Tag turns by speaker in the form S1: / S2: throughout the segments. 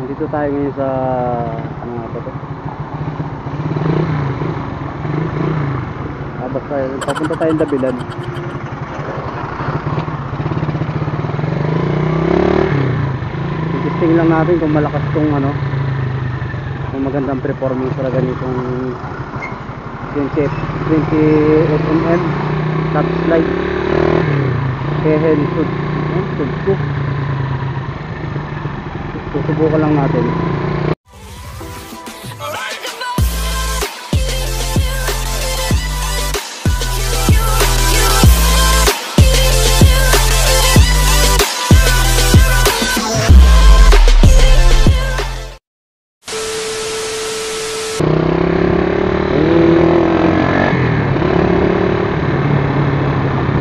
S1: Nandito tayo ngayon sa ano nga ba to? Basta papunta tayong Dabilan. Testing lang natin kung malakas tong ano, kung magandang performance talaga nitong 28 mm top slide Kehen Sudco. Susubukan lang natin.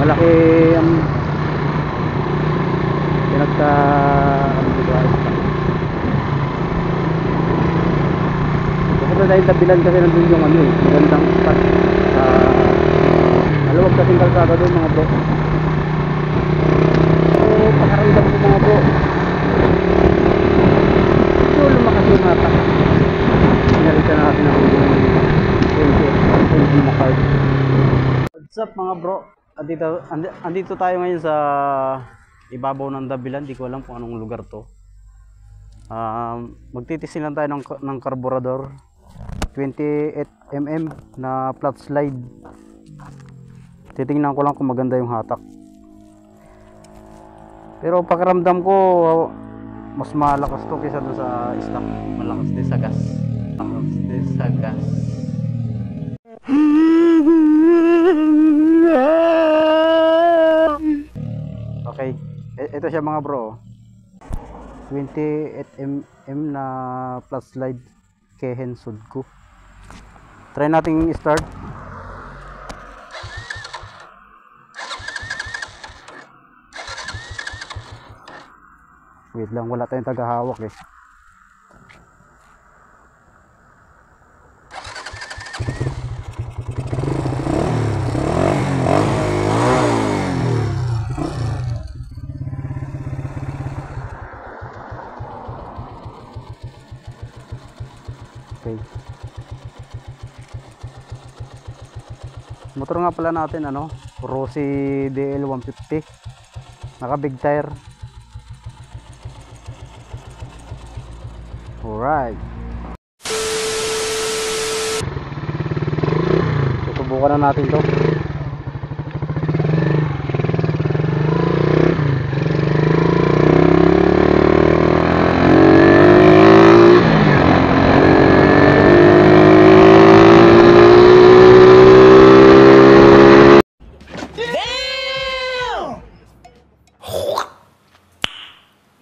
S1: Malaki ang pinagka pupunta tayo Dabilan kasi nandun yung ano eh, magandang spot maluwag kasing kalsada doon mga bro. So pakaramdam ko mga bro, ito lumakas yung mata. Pinalitan natin ang 20 na card. What's up mga bro? Andito tayo ngayon sa ibabaw ng Dabilan. Di ko alam kung anong lugar to. Magtitisin lang tayo ng carburetor 28 mm na flat slide. Titingnan ko lang kung maganda yung hatak. Pero pakiramdam ko mas malakas to kaysa doon sa stock. Malakas din sa gas. Malakas din sa gas. Okay, ito siya mga bro, 28 mm na flat slide Kehen Sudco. Try nating i-start. Wait lang, wala tayong tagahawak eh. Okay. Motor nga pala natin ano, Rossi DL 150. Naka big tire. Alright. Susubukan na natin 'to.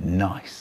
S2: Nice.